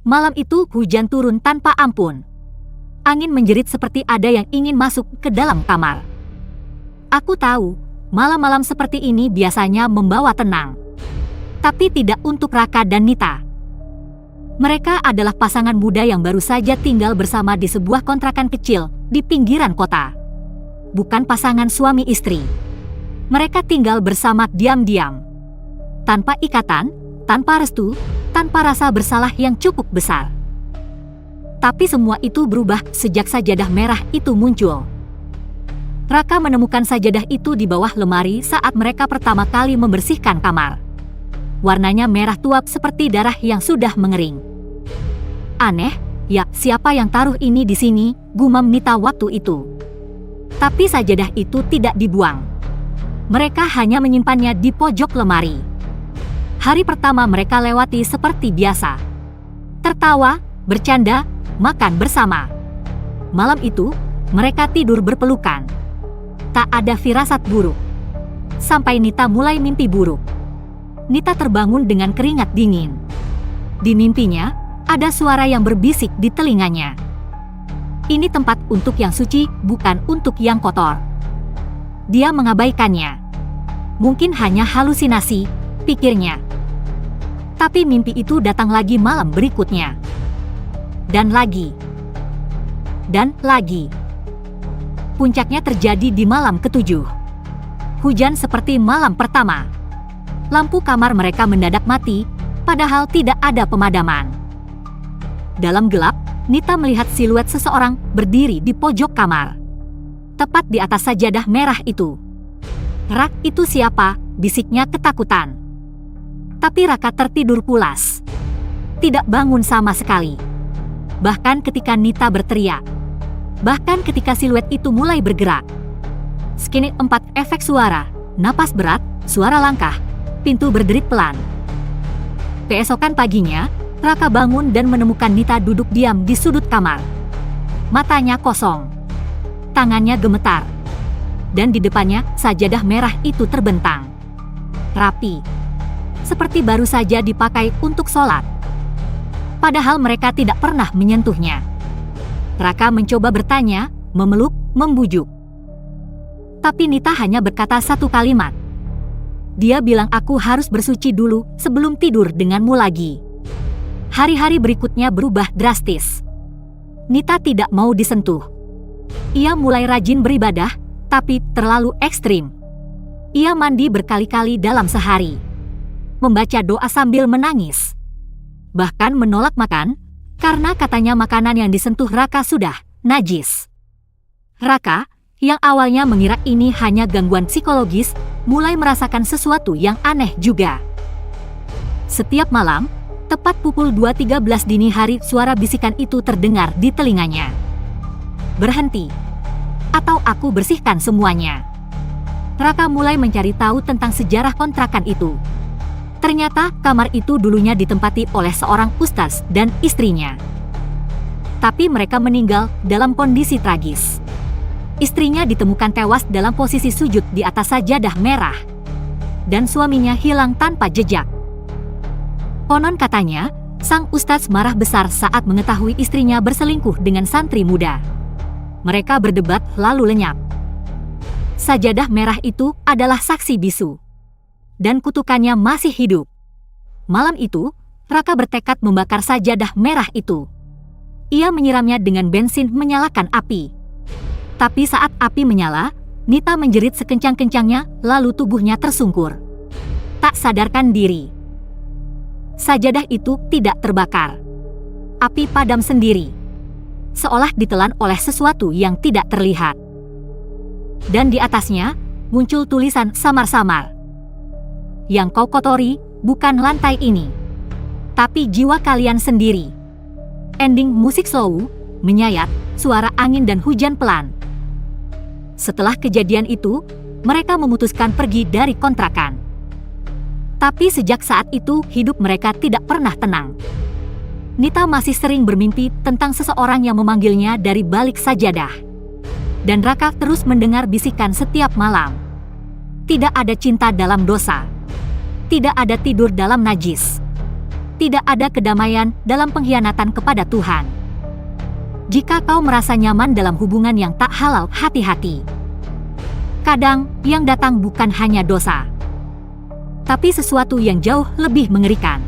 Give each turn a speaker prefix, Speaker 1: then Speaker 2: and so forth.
Speaker 1: Malam itu hujan turun tanpa ampun. Angin menjerit seperti ada yang ingin masuk ke dalam kamar. Aku tahu, malam-malam seperti ini biasanya membawa tenang. Tapi tidak untuk Raka dan Nita. Mereka adalah pasangan muda yang baru saja tinggal bersama di sebuah kontrakan kecil di pinggiran kota. Bukan pasangan suami istri. Mereka tinggal bersama diam-diam. Tanpa ikatan, tanpa restu, tanpa rasa bersalah yang cukup besar. Tapi semua itu berubah sejak sajadah merah itu muncul. Raka menemukan sajadah itu di bawah lemari saat mereka pertama kali membersihkan kamar. Warnanya merah tuap seperti darah yang sudah mengering. Aneh, ya, siapa yang taruh ini di sini, gumam Nita waktu itu. Tapi sajadah itu tidak dibuang. Mereka hanya menyimpannya di pojok lemari. Hari pertama mereka lewati seperti biasa. Tertawa, bercanda, makan bersama. Malam itu, mereka tidur berpelukan. Tak ada firasat buruk. Sampai Nita mulai mimpi buruk. Nita terbangun dengan keringat dingin. Di mimpinya, ada suara yang berbisik di telinganya. Ini tempat untuk yang suci, bukan untuk yang kotor. Dia mengabaikannya. Mungkin hanya halusinasi, pikirnya. Tapi mimpi itu datang lagi malam berikutnya. Dan lagi. Dan lagi. Puncaknya terjadi di malam ketujuh. Hujan seperti malam pertama. Lampu kamar mereka mendadak mati, padahal tidak ada pemadaman. Dalam gelap, Nita melihat siluet seseorang berdiri di pojok kamar. Tepat di atas sajadah merah itu. "Rak, itu siapa?" bisiknya ketakutan. Tapi Raka tertidur pulas. Tidak bangun sama sekali. Bahkan ketika Nita berteriak. Bahkan ketika siluet itu mulai bergerak. Skene 4 efek suara, napas berat, suara langkah, pintu berderit pelan. Keesokan paginya, Raka bangun dan menemukan Nita duduk diam di sudut kamar. Matanya kosong. Tangannya gemetar. Dan di depannya, sajadah merah itu terbentang. Rapi. Seperti baru saja dipakai untuk sholat. Padahal mereka tidak pernah menyentuhnya. Raka mencoba bertanya, memeluk, membujuk. Tapi Nita hanya berkata satu kalimat. Dia bilang, "Aku harus bersuci dulu sebelum tidur denganmu lagi." Hari-hari berikutnya berubah drastis. Nita tidak mau disentuh. Ia mulai rajin beribadah, tapi terlalu ekstrim. Ia mandi berkali-kali dalam sehari. Membaca doa sambil menangis. Bahkan menolak makan, karena katanya makanan yang disentuh Raka sudah najis. Raka, yang awalnya mengira ini hanya gangguan psikologis, mulai merasakan sesuatu yang aneh juga. Setiap malam, tepat pukul 2.13 dini hari, suara bisikan itu terdengar di telinganya. "Berhenti, atau aku bersihkan semuanya." Raka mulai mencari tahu tentang sejarah kontrakan itu. Ternyata kamar itu dulunya ditempati oleh seorang ustaz dan istrinya. Tapi mereka meninggal dalam kondisi tragis. Istrinya ditemukan tewas dalam posisi sujud di atas sajadah merah. Dan suaminya hilang tanpa jejak. Konon katanya, sang ustaz marah besar saat mengetahui istrinya berselingkuh dengan santri muda. Mereka berdebat lalu lenyap. Sajadah merah itu adalah saksi bisu. Dan kutukannya masih hidup. Malam itu, Raka bertekad membakar sajadah merah itu. Ia menyiramnya dengan bensin menyalakan api. Tapi saat api menyala, Nita menjerit sekencang-kencangnya, lalu tubuhnya tersungkur. Tak sadarkan diri. Sajadah itu tidak terbakar. Api padam sendiri. Seolah ditelan oleh sesuatu yang tidak terlihat. Dan di atasnya, muncul tulisan samar-samar. "Yang kau kotori, bukan lantai ini, tapi jiwa kalian sendiri." Ending musik slow, menyayat, suara angin dan hujan pelan. Setelah kejadian itu, mereka memutuskan pergi dari kontrakan. Tapi sejak saat itu, hidup mereka tidak pernah tenang. Nita masih sering bermimpi tentang seseorang yang memanggilnya dari balik sajadah. Dan Raka terus mendengar bisikan setiap malam. Tidak ada cinta dalam dosa. Tidak ada tidur dalam najis. tidak ada kedamaian dalam pengkhianatan kepada Tuhan. Jika kau merasa nyaman dalam hubungan yang tak halal, hati-hati. Kadang, yang datang bukan hanya dosa, tapi sesuatu yang jauh lebih mengerikan.